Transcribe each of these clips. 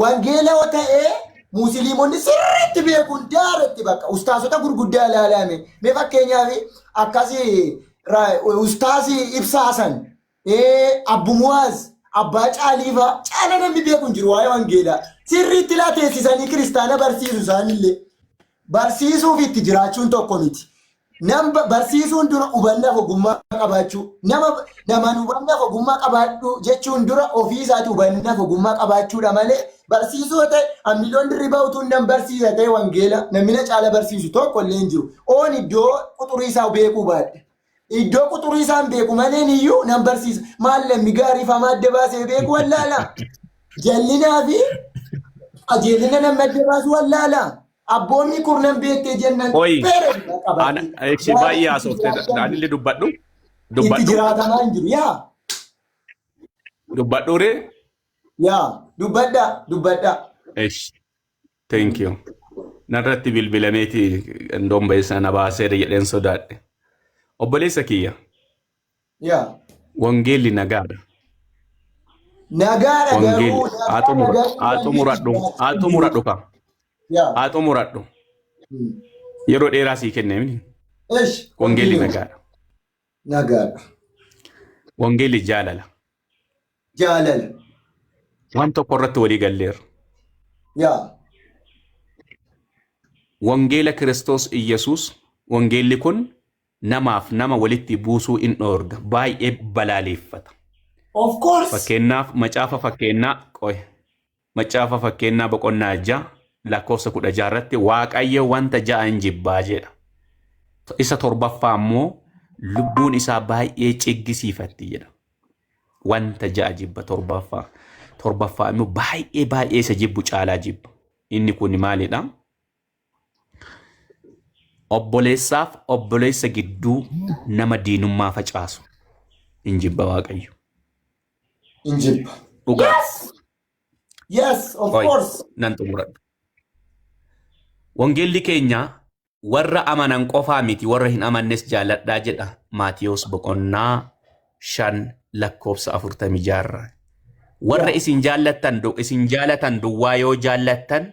wangeela yoo ta'e musliimonni sirriitti beekuun daaretti bakka ustaasota gurguddaa ilaalame mee fakkeenyaaf akkasii ustaasi ibsaasan abbumuwaas abbaa caaliifa caala namni beekuun jiru waa'ee wangeelaa sirriitti laateessisanii kiristaana barsiisu isaanillee barsiisuuf itti jiraachuun tokko miti. Nama barsiisuun dura hubannaa ogummaa qabaachuu nama hubannaa ogummaa qabaachuu jechuun dura ofii isaati hubannaa ogummaa qabaachuudha malee barsiisuu ta'e miliyoon dirribaa utuu nam barsiisa ta'e wangeela namni caala barsiisu tokko illee hin jiru. Oon iddoo quxurii isaa beekuu baadhe. Iddoo quxurii isaa beeku malee iyyuu nam barsiisa. Maal lammi gaarii famaa adda baasee beeku wallaala. Jallinaa fi ajeelina nama adda baasu wallaala. Abboonni kurnan beektee jennan eksi baay'ee haasofte daanillee dubbadhu itti jiraatamaa hin jiru yaa dubbadhu ree yaa dubbadha thank you narratti bilbilameeti ndoon beessa na baaseera jedheen sodaadhe obboleessa kiyya yaa wangeelli nagaadha garuu aaxumuradhu ka aaxo muradhu yeroo dheeraa sii kenneemni wangeelli nagaadha wangeelli jaalala waan tokko irratti walii galleerra wangeela Kiristoos Iyyasuus wangeelli kun namaaf nama walitti buusuu in dhoorga baay'ee balaaleeffata of course fakkeenyaaf macaafa fakkeenyaa boqonnaa 6 lakkoofsa 16 waaqayyo wanta ja'an jibbaa jedha. Isa torbaffaa immoo lubbuun isaa baay'ee ciggisiifatti jedha. Wanta ja'a jibba torbaffaa immoo baay'ee isa jibbu caalaa jibba. Inni kun maalidha? Obboleessaaf obboleessa gidduu nama diinummaa facaasu. In jibba waaqayyo. In jibba. Dhugaa. Yes, of course. Nan xumuradhu. Wangeelli keenya warra amanan qofaa miti warra hin amannes jaalladhaa jedha Maatiyos boqonnaa 5 lakkoofsa 46. Warra isin jaalatan duwwaa yoo jaallattan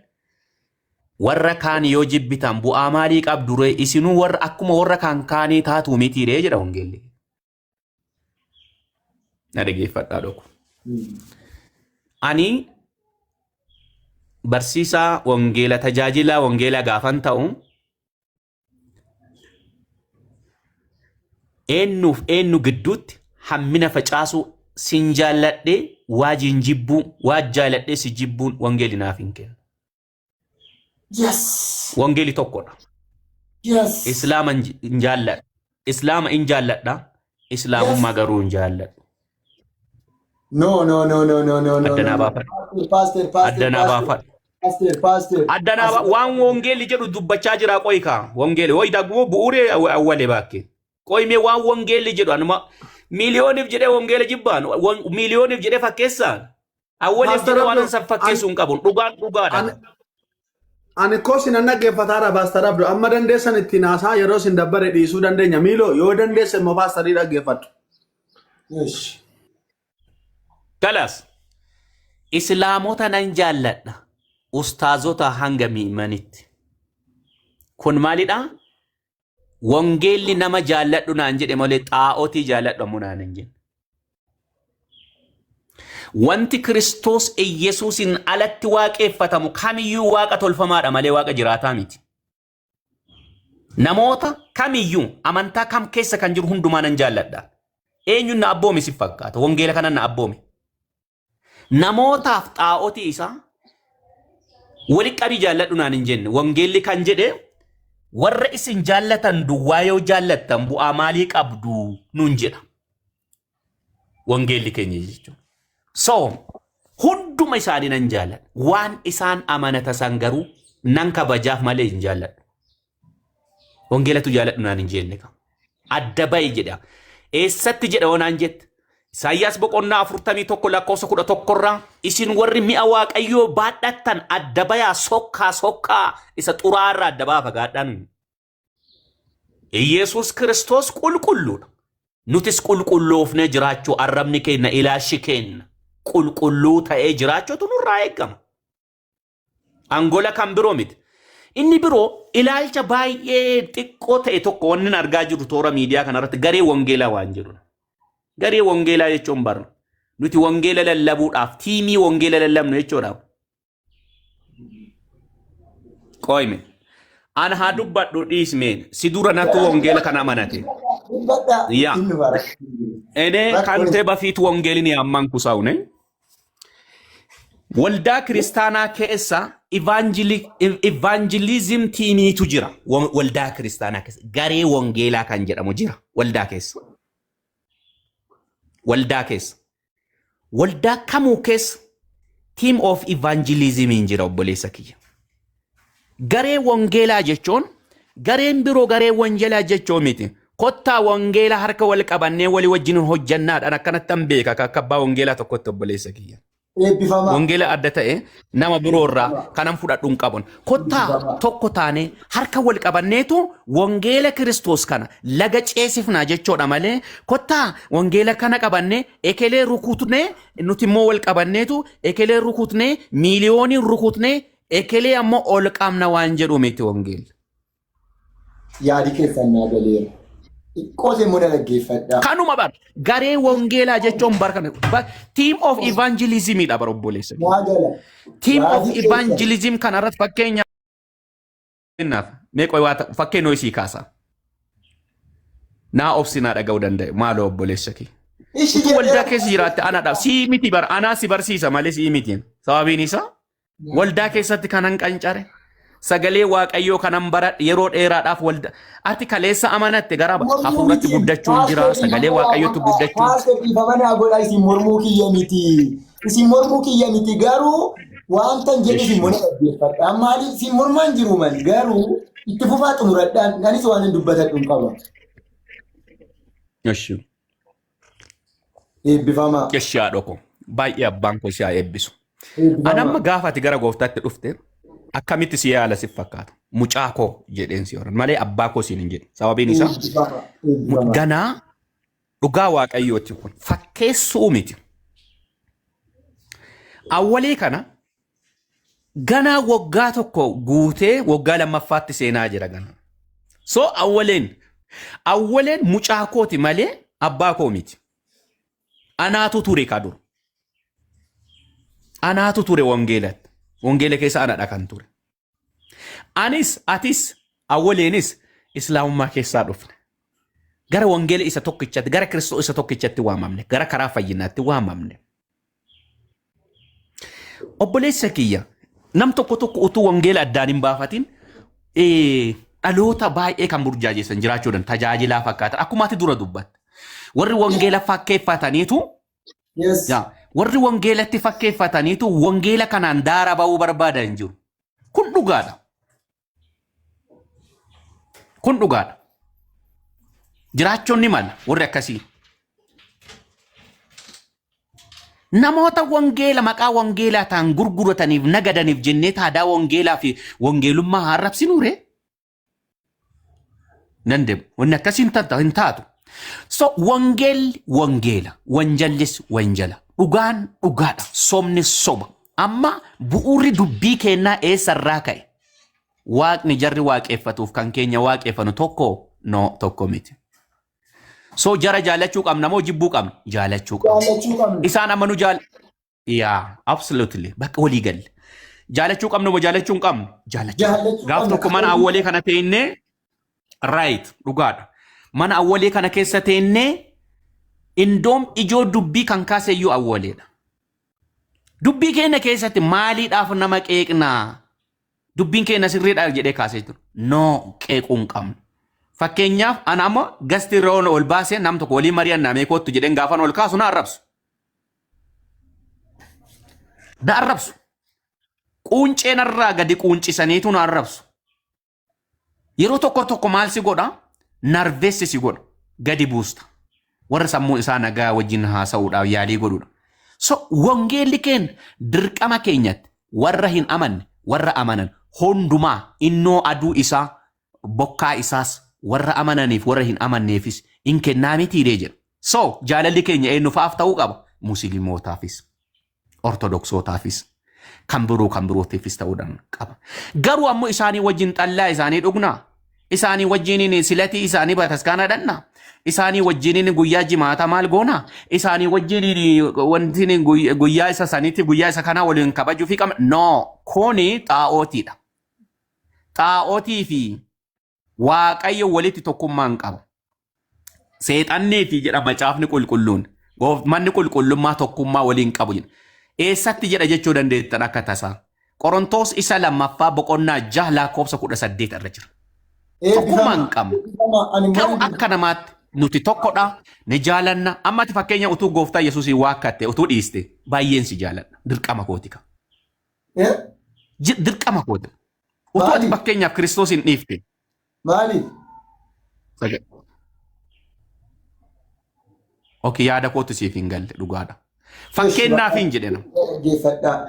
warra kaan yoo jibbitan bu'aa maalii qabdu ree isinuu warra akkuma warra kaan kaanii taatu miti ree jedha wangeelli. Na dhageeffadhaa dhoku. Ani barsiisaa wangeela tajaajila wangeela gaafan ta'u eenyu gidduutti hammina facaasu sin jaalladhe waajiin jibbuu waaj jaalladhe si jibbuun wangeeli naaf hin kennu. Yes. Wangeeli tokkodha. Yes. Islaama hin jaalladha. Islaama hin jaalladha. Islaamummaa garuu hin jaalladhu. No. Addanaa baafadhu. Addanaa baafadhu. Addanaa waan wangeelli jedhu dubbachaa jira qoyka wangeelli way dagmoo bu'uure awwale bakke qoyme waan wangeelli jedhu anuma miliyooniif jedhee wangeela jibbaan miliyooniif jedhee fakkeessaan awwaleef jedhee waan san fakkeessuun qabun dhugaadha. Ani kosin an dhaggeeffataadha paaster Abduu amma dandeessan ittiin haasaa yeroo isin dabbare dhiisuu dandeenya miiloo yoo dandeesse immoo paasterii dhaggeeffadhu. Kalas islaamota nan jaalladha. Ustaazota hanga mi'imanitti. Kun maalidha? Wangeelli nama jaalladhu naan jedhe malee xaa'otii jaalladhu naan hin jenne. Wanti Kiristoos Iyyasuusin alatti waaqeffatamu kamiyyuu waaqa tolfamaadha malee waaqa jiraataa miti. Namoota kamiyyuu amantaa kam keessa kan jiru hundumaa nan jaalladha. Eenyuun na abboome si fakkaata wangeela kanan na abboome. Namootaaf xaa'otii isaa wali qabii jaalladhu naan hin jenne wangeelli kan jedhe warra isin jaallatan duwwaa yoo jaallattan bu'aa maalii qabdu nuun jedha wangeelli keenya jechuudha. So hunduma isaanii nan jaalladha waan isaan amanata san garuu nan kabajaaf malee hin jaalladhu. Wangeelatu jaalladhu naan hin jenne adda ba'i jedha eessatti jedha wanaan jette. Isaayyaas boqonnaa 41 lakkoofsa 11 isin warri mi'a waaqayyoo baadhattan adda bayaa sokkaa isa xuraarraa adda baa fagaadhaan. Yesuus Kiristoos qulqulluudha. Nutis qulqulloofnee jiraachuu arrabni keenya ilaalchi keenya qulqulluu ta'ee jiraachuutu nurraa eegama. Angola kan biroo miti. Inni biroo ilaalcha baay'ee xiqqoo ta'e tokko wanni argaa jiru toora miidiyaa kanarratti garee wangeelaa waan jiru. Garee wangeelaa jechuun barna. Nuti wangeela lallabuudhaaf tiimii wangeela lallabnu jechuudha. Qoyme. Ana haa dubbadhu dhiismeen si dura natu wangeela kana amanate. Yaa. Ene kante bafiitu wangeelini amman kusaune. Waldaa kiristaanaa keessa evangelism tiimiitu jira. Waldaa kiristaanaa keessa garee wangeelaa kan jedhamu jira. Waldaa keessa. Waldaa keessa. Waldaa kamuu keessa team of evangelism hin jira obboleessa kiyya. Garee wangeelaa jechuun gareen biroo garee wangeelaa jechuun miti. Kottaa wangeelaa harka wal qabannee walii wajjin hojjannaadhaan akkanattan beeka akka abbaa wangeelaa tokkotti obboleessa kiyya. Wangeela adda ta'e nama biroorraa kanan fudhadhuun qabun. Kottaa tokko taane harka wal qabanneetu wangeela Kiristoos kana laga ceesifnaa jechoodha malee kottaa wangeela kana qabannee ekelee rukutnee nuti immoo wal qabanneetu ekelee rukutnee miiliyoonii rukutnee ekelee ammoo ol qabna waan jedhu miti wangeela. Yaadi keessannaa galeera. Qose muna dhaggeeffadha. Kanuma bar garee wangeelaa jechuun barkana team of evangelism dha bar obboleessa. Team of evangelism kana irratti fakkeenya meeqoo waa fakkeenya isii kaasa. Naa obsinaa dhaga'uu danda'e maaloo obboleessa kee. Utuu waldaa keessa jiraatte anaadhaaf sii miti bar anaa si barsiisa malee sii mitiin sababiin isaa waldaa keessatti kanan qancare. Sagalee waaqayyoo kanan bara yeroo dheeraadhaaf walda ati kaleessa amanatte gara hafuuratti guddachuun jira sagalee waaqayyootti guddachuun ifamana godha isin mormuu kiyya miti garuu wanta jedhu isin mona dhaggeeffadha maali isin mormaan jiru man garuu itti fufaa xumuradhaan kanis waan dubbatadhuun qaba. Yashuu. Eebbifama. Yashaa dhoko baay'ee abbaan koo siyaa eebbisu. Anamma gaafa ati gara gooftaatti dhufte akkamitti si yaala si fakkaata mucaa koo jedheen si horan malee abbaa koo siin hin jedhe sababiin isaa ganaa dhugaa waaqayyooti kun fakkeessuu miti awwalii kana ganaa waggaa tokko guutee waggaa lammaffaatti seenaa jira ganaa so awwaleen mucaa kooti malee abbaa koo miti anaatu ture kadur anaatu ture wangeela keessa anadha kan ture. Atis awwaleenis islaamummaa keessaa dhufne. Gara wangeela isa tokkichatti, gara Kiristoos isa tokkichatti waamamne, gara karaa fayyinaatti waamamne. Obboleessa kiyya nam tokko utuu wangeela addaan hin baafatin dhaloota baay'ee kan burjaajessan jiraachuudhaan tajaajilaa fakkaatan akkuma ati dura dubbatte. Warri wangeela fakkeeffataniitu warri wangeelatti fakkeeffataniitu wangeela kanaan daara ba'uu barbaadan jiru. Kun dhugaadha. Kun dhugaadha. Jiraachuun ni mala warri akkasii. Namoota wangeela maqaa wangeelaa ta'an gurgurataniif nagadaniif jennee taadaa wangeelaa fi wangeelummaa arrabsinuure. Nandem wanni akkasii hin taatu. So wangeelli wangeela, wanjallis wanjala. Dhugaan dhugaadha. Sobni soba. Amma bu'uurri dubbii kennaa eessarraa ka'e. Waaqni jarri waaqeffatuuf kan keenya waaqeffannu tokko miti. So jara jaalachuu qabna moo jibbuu qabna? Jaalachuu qabna. Isaan amma nu yaa absolutely bakka walii galle. Jaalachuu qabna moo jaalachuu hin qabnu? Jaalachuu. Gaaf tokko mana awwalee kana teennee right dhugaadha. Mana awwalee kana keessa teennee indoom ijoo dubbii kan kaaseyyuu awwaleedha. Dubbii keenya keessatti maaliidhaaf nama qeeqnaa? Dubbiin keenya sirriidha jedhee kaasee jiru. No qeequu hin qabnu. Fakkeenyaaf ana amma gasti roon ol baasee nam tokko walii mari'annaa meekootu jedheen gaafan ol kaasu na arrabsu. Na arrabsu. Quunceen irraa gadi quuncisaniitu na arrabsu. Yeroo tokko maal si godha? Narveessi si godha. Gadi buusta. Warra sammuu isaa nagaa wajjin haasa'uudhaaf yaalii godhudha. So wangeelli keenya dirqama keenyatti warra hin amanne warra amanan hundumaa innoo aduu isaa bokkaa isaas warra amananiif warra hin amanneefis in kennaa mitiiree jira. So jaalalli keenya eenyufaaf ta'uu qaba? Musliimootaafis, ortodoksotaafis, kan birootiifis ta'uudhaan qaba. Garuu ammoo isaanii wajjin xallaa isaanii dhugnaa. Isaanii wajjiniin silatii isaanii bataskaana dhannaa. Isaanii wajjiniin guyyaa jimaata maal goonaa. Isaanii wajjiniin wanti guyyaa isa saniitti guyyaa isa kanaa waliin kabajuu fi qabna. No, kuni xaa'ootiidha. Xaa'ootii fi waaqayyo walitti tokkummaan qaba. Seexanneeti jedha macaafni qulqulluun. Manni qulqullummaa tokkummaa waliin qabu. Eessatti jedha jechuu dandeettan akka tasaa. Qorontoos isa lammaffaa boqonnaa 6 lakkoofsa 18 irra jira. Tokkummaan qabna. Garuu akka namaatti nuti tokkodha. Ni jaalanna. Ammatti fakkeenya utuu gooftaa Yesuusii waakkatte utuu dhiiste baay'een si jaaladha. Dirqama kooti ka. Dirqama kooti. Utuu ati fakkeenyaaf Kiristoos hin dhiifte. Maaliif? Okay, yaada kootu siif hin galle dhugaadha. Fakkeenyaaf hin jedhena.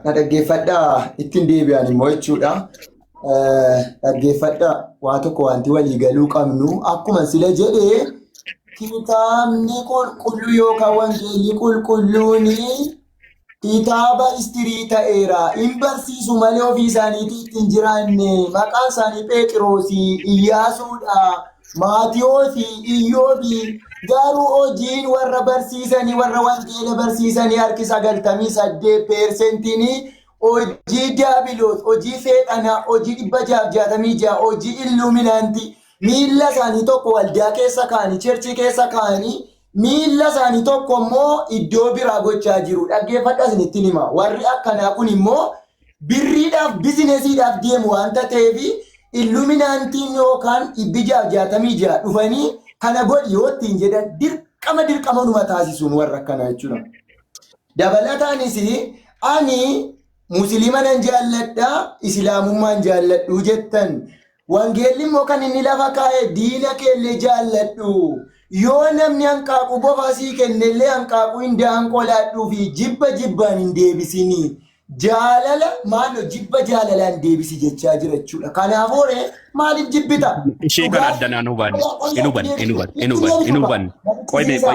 Na dhaggeeffadhaa ittiin deebi'an immoo jechuudha. Dhaggeeffadhaa waa tokko wanti walii galuu qabnu akkuma sila jedhee kitaabni qulqulluu yookaan wangeelli qulqulluun kitaaba istirii ta'eera. Hin barsiisu malee ofii isaaniitii ittiin jiraanne maqaan isaanii Phexroosii, Iyyaasuudha, Maatiyoosii, Iyyoobii. Garuu hojiin warra barsiisanii warra wangeela barsiisanii harki 98% hojii daabiloos, hojii seexanaa, hojii 666, hojii illuminaantii miilla isaanii tokko waldaa keessa kaanii, cherchii keessa kaanii miilla isaanii tokko immoo iddoo biraa gochaa jiru. Dhaggeeffadhaa isinittiin hima. Warri akkanaa kun immoo birriidhaaf bizinesiidhaaf deemu waanta ta'eef illuminaantiin yookaan 666 dhufanii kana godhi yoo ittiin jedhan dirqama numa taasisuun warra akkanaa jechuudha. Dabalataanis ani musliima nan jaalladha, islaamummaan jaalladhu jettan. Wangeelli immoo kan inni lafa kaa'e diina keellee jaalladhu. Yoo namni hanqaaquu bofaasii kennellee hanqaaquu hin daanqolaadhuu fi jibbaan hin deebisinii. Jaalala maal jibba jaalalaan deebisi jechaa jira jechuudha. Kanaafuu maaliif jibbita? Ishee kan addanaan hubanne. Hin hubanne.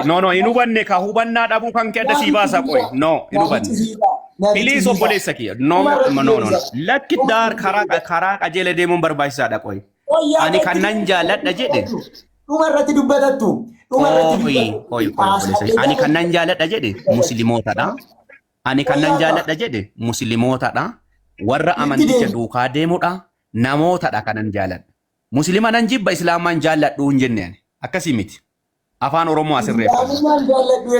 No, hin hubanne ka hubannaa dhabuu kan kee adda sii baasa qoy. No, hin hubanne. Filiis obboleessa kiyya. No. Lakki daar karaa qajeela deemuun barbaachisaadha qoy. Ani kan nan jaalladha jedhe. Dhumarratti dubbatattu. Ani kan nan jaalladha jedhe musliimootadha. Ani kan nan jaalladha jedhe musliimootadha. Warra amanticha duukaa deemudha. Namootadha kanan jaalladha. Muslima nan jibba islaamaan jaalladhu hin jenne. Akkasii miti. Afaan Oromoo asirreeffama.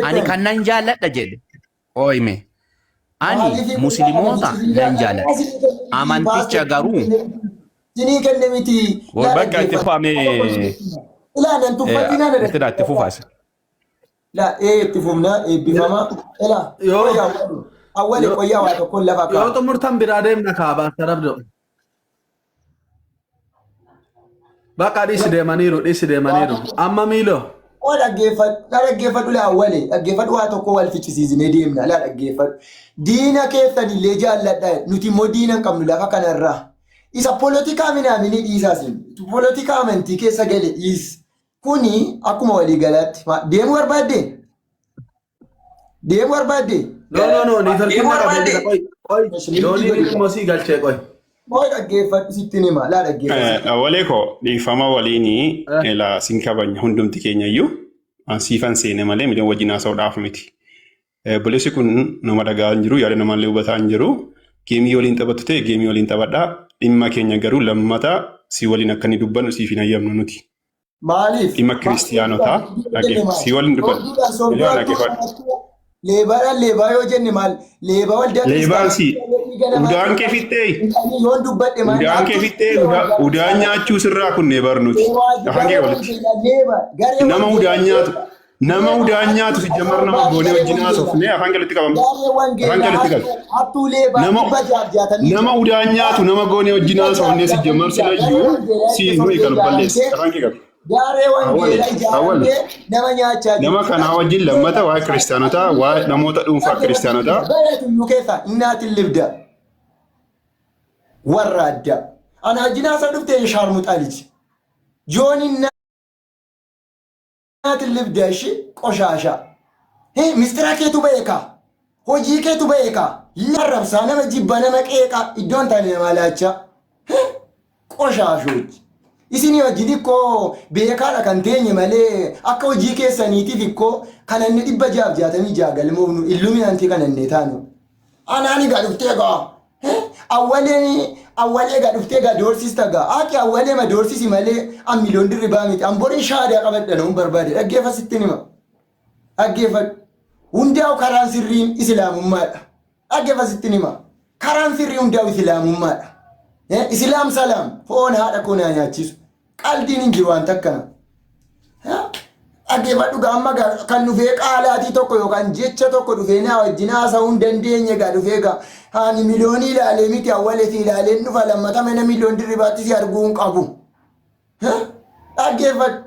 Ani kan nan jaalladha jedhe. Ooyime. Ani musliimoota nan jaalladha. Amanticha garuu. Sinii kenne miti. Bakka itti fufamee. Ilaalan tuffatinaa dha. Itti fufaas. La itti fufna eebbifama. Ela. Awwali qoyyaa waa tokkoon lafa kaa'u. Yoo xumurtan biraa deemna kaabaa tarabdo. Bakka dhiisi deemaniiru. Amma miiloo. Oo dhaggeeffadhu laa awwali. Dhaggeeffadhu waa tokko wal fichisiisnee deemna. Laa dhaggeeffadhu. Diina keessan illee jaalladha. Nuti immoo diina hin qabnu lafa kanarraa. Isa polotikaa minaamini dhiisaasin. Polotikaa amantii keessa gale dhiis. Kuni akkuma walii galaatti. Deemuu barbaadde? No, ni falkinna qabee qoy. Doonii mosii galchee qoy. Qoy dhaggeeffadhu sittin hima. Laa dhaggeeffadhu. Walee koo dhiifama waliinii ilaa sin kabanya hundumti keenya iyyuu siifan seene malee midhaan wajjin haasa'uudhaaf miti. Buleessi kun nama dhagaa hin jiru yaada namallee hubataa hin jiru. Geemii waliin taphattu ta'e geemii waliin taphadhaa. Dhimma keenya garuu lammataa si waliin akka inni dubbannu siif hin ayyamnu nuti. Maaliif? Dhimma kiristiyaanotaa si waliin dubbannu. Leebaa yoo jenne maal? Leebaa waldaa Leebaan si udaan kee fixxee. Yoon dubbadhe maal? Udaan kee fixxee udaan nyaachuu sirraa kunnee barnuuti. Afaan kee walitti. Nama udaan nyaatu si jammar nama goonee wajjin haasofnee afaan keelitti qabamu. Afaan keelitti qabu. Nama udaan nyaatu nama goonee wajjin haasofnee si jammar silayyuu si nuyi kan balleessa. Afaan kee qabu. Gaaree wangeela ijaarree nama nyaachaa jiru. Nama kanaa wajjin lammata waa'ee kiristaanotaa, waa'ee namoota dhuunfaa kiristaanotaa. Bareetuyyuu keessa innaatiin libda. Warra addaa. Ana ajjinaasa dhuftee shaarmuxaalichi. Joon innaatiin libda ishee qoshaashaa. Mistira keetu beekaa. Hojii keetu beekaa. Larrabsaa nama jibba nama qeeqa iddoon taane nama laacha. Qoshaashooti. Isinii wajjin ikkoo beekaadha kan teenye malee akka hojii keessaniitiif ikkoo kan inni 666 galmoofnu illuminaantii kan inni taanu. Anaani gaa dhuftee gaa. Awwalee gaa dhuftee gaa doorsista gaa. Aki awwalee ma doorsisi malee an miliyoon dirribaa miti. An boriin shaadaa qabadha namuun barbaade. Dhaggeeffa sitti nima. Dhaggeeffadhu. Hundaa'u karaan sirriin islaamummaadha. Dhaggeeffa sitti nima. Karaan sirrii hundaa'u islaamummaadha. Islaam salaam foon haadha koo na nyaachisu. Qaldiin hin jiru waan takkana. Dhaggeeffadhu gaa amma kan dhufee qaalaatii tokko yookaan jecha tokko dhufee naa wajjin haasa'uu hin dandeenye gaa dhufee gaa ani miliyoonii ilaalee miti awwalee fi ilaaleen dhufa lammata mana miliyoon dirribaatti si arguu hin qabu. Dhaggeeffadhu.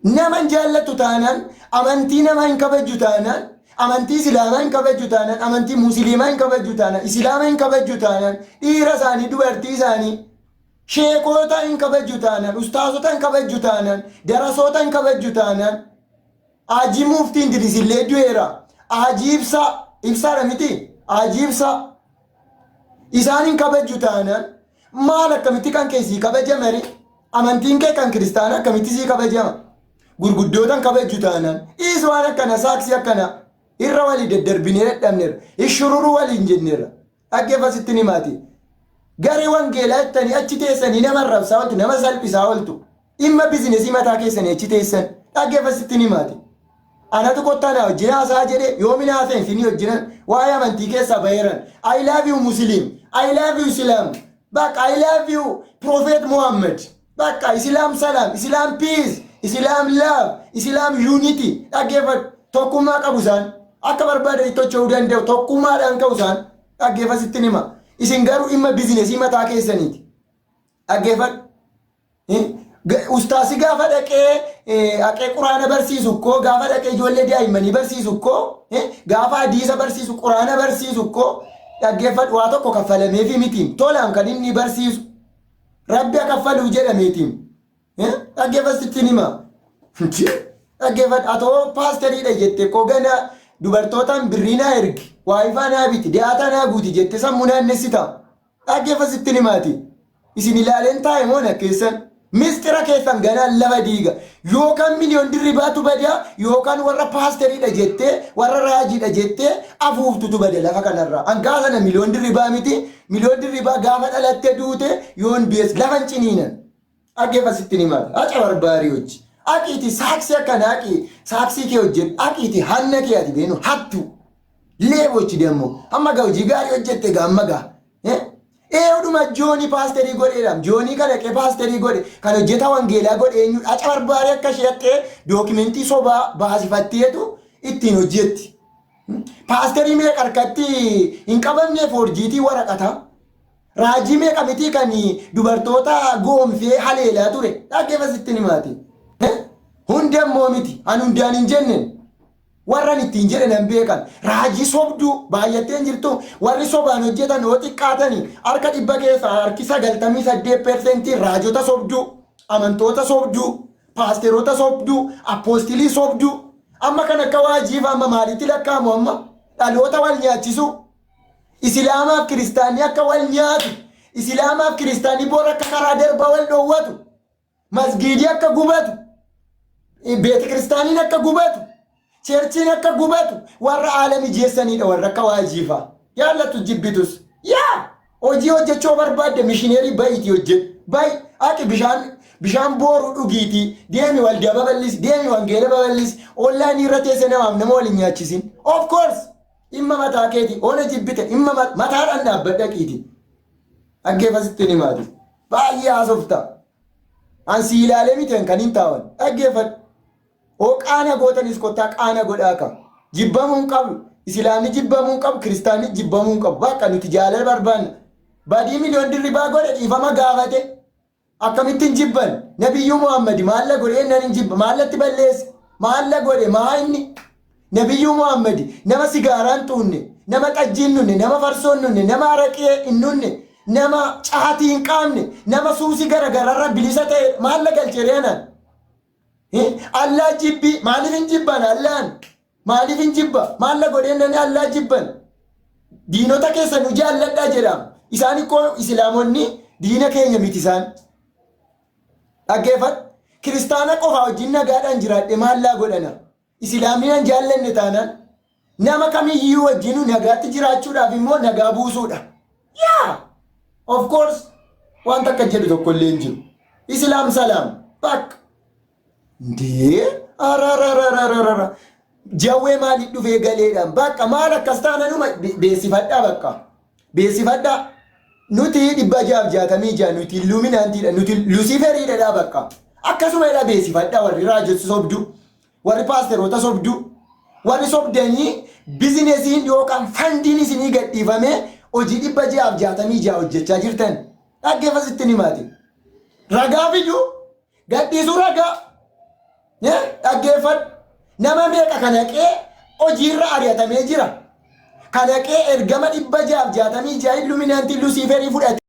Nama hin jaallatu taanaan amantii nama hin kabaju taanaan amantii islaamaa hin kabaju taanaan amantii musliimaa hin kabaju taanaan islaama hin kabaju taanaan dhiira isaanii dubartii isaanii sheekota hin kabaju taanaan ustaazota hin kabaju taanaan darasoota hin kabaju taanaan Haji muftiin dirisillee du'eera. Haji ibsaadha miti Haji ibsa isaan hin kabaju taanaan maal akkamitti kan keessii kabajamari amantiin kee kan kiristaana akkamitti sii kabajama gurguddootan kabaju taanaan is waan akkana saaksii akkana irra walii daddarbinee dadhabneerra ishururu waliin jenneerra dhaggeeffa sitti himaati. Garee wangeelaa jettanii achi teessanii nama arrabsaa ooltu nama salphisaa ooltu dhimma bizinesii mataa keessanii achi teessan dhaggeeffa sitti himaati. Anatu kottaa naa wajjin haasaa jedhee yoomina haasa'in finii wajjinan waa'ee amantii keessaa baheeran I love you Muslim, I love you Islam, bakka I love you Prophet Muhammad, bakka Islam salam, Islam peace, Islam love, Islam unity dhaggeeffadhu tokkummaa qabu isaan akka barbaade tocha'uu danda'u tokkummaadhaan qabu isaan dhaggeeffa sitti hima. Isin garuu dhimma bizinesii mataa keessaniiti. Dhaggeeffadhu. Ustaasi gaafa dhaqee quraana barsiisu koo gaafa dhaqee ijoollee daa'immanii barsiisu koo gaafa hadiisa barsiisu quraana barsiisu koo dhaggeeffadhu waa tokko kaffalameefi mitiin tolaan kan inni barsiisu rabbi kaffaluu jedhameetiin dhaggeeffadhu sitti hima. Dhaggeeffadhu atoo paasteriidha jette koo gana dubartootaan birriinaa ergi waayifaa naa biti dhiyaata naa guuti jette sammuu naannessita dhaggeeffa sitti himaati. Isin ilaaleen taa'e moo nakkeessan mistira keessan ganaan lafa diiga yookaan miliyoon dirribaatu badaa yookaan warra paasteriidha jettee warra raajiidha jettee afuuftutu bada lafa kanarraa hangaa sana miliyoon dirribaa miti miliyoon dirribaa gaafa dhalattee duute yoon bees lafan ciniinan dhaggeeffa sitti himaati. Haca barbaarii hojii aqiiti saaksii akkana aqii saaksii kee hojjedhu aqiiti hanna kee ati beenu hattu leebochi demmo amma gaa hojii gaarii hojjette gaa amma gaa eeuduma joonii paasterii godheedhaam joonii kana qee paasterii godhe kan hojjeta wangeelaa godhe eenyu haca barbaarii akka isheettee dookimentii sobaa baasifatteetu ittiin hojjetti. Paasterii meeqa harkatti hin qabamne forjiitii waraqata raajii meeqa mitii kan dubartoota goomsee haleelaa ture dhaggeeffa sitti himaati. Hundammoo miti an hundaan hin jenneen warran ittiin jedhan beekan raajii sobduu baay'atteen jirtu warri sobaan hojjetan yoo xiqqaatanii harka 100 keessaa harki 98% raajota sobduu amantoota sobduu paasteroota sobduu apoostilii sobduu amma kan akka waajiif amma maalitti lakkaa'amu amma dhaloota wal nyaachisu islaamaaf kiristaanii akka wal nyaatu islaamaaf kiristaanii boora akka karaa darbaa wal dhoowwatu masgiidii akka gubatu beeti kiristaaniin akka gubatu cherchiin akka gubatu warra aalami jeessanidha warra akka waajiifa yaallatu jibbitus yaa hojii hojjechoo barbaadde mishineerii bayitii hojjedhu bayi aki bishaan booruu dhugiitii deemi waldaa babal'isi deemi wangeela babal'isi onlaayinii irra teesse nama waliin nyaachisin of course dhimma mataa keeti oona jibbite dhimma mataadhaan dhaabbadha qiiti dhaggeeffa sitti himaati baay'ee haasofta ansi ilaalee miteen kan hin taa'an dhaggeeffadhu. O qaana gootanis kottaa qaana godhaa qaba. Jibbamuun qabu. Islaamni jibbamuun qabu. Kiristaanni jibbamuun qabu. Bakka nuti jaalala barbaanna. Badii miliyoon dirribaa godhe dhiifama gaafate. Akkamittiin jibban? Nabiyyuu Muhammadi maalla godhe eennan hin jibba. Maallatti balleesse. Maalla godhe maa inni? Nabiyyuu Muhammadi nama sigaaraan tuunne, nama xajjiin nunne, nama farsoon nunne, nama araqee hin nunne, nama caatii hin qaamne, nama suusii garagararra bilisa ta'e maalla galchereenan. Allah jibbi maaliif hin jibban Allahan maaliif hin jibba maalla godheen Allah jibban diinota keessa nu jaalladhaa jedhama. Isaan ikkoo islaamonni diina keenya miti isaan. Dhaggeeffadhu. Kiristaana qofa wajjin nagaadhaan jiraadhe maallaa godhana. Islaamni hin jaallanne taanaan nama kamiyyuu wajjin nagaatti jiraachuudhaaf immoo nagaa buusuudha. Yaa! Of course waan takka jedhu tokko illee hin jiru. Islaam salaam bakka. Ndee arararararara. Jawwee maaliif dhufee galeedhaan bakka maal akkas taananuma beeksifadhaa bakka. Beeksifadhaa. Nuti 666 nuti illuminaantiidha nuti luusiferiidha bakka. Akkasuma jedha beeksifadhaa warri raajota sobdu warri paasteroota sobdu warri sobdanii bizinesiin yookaan fandiin isinii gadhiifamee hojii 666 hojjechaa jirtan. Dhaggeeffasitti ni maati. Ragaa fiyyuu gadhiisuu ragaa. Dhaggeeffadhu. Nama meeqa kanaqee hojiirra ari'atamee jira. Kanaqee ergama 666 illuminaantii luusiferii fudhate.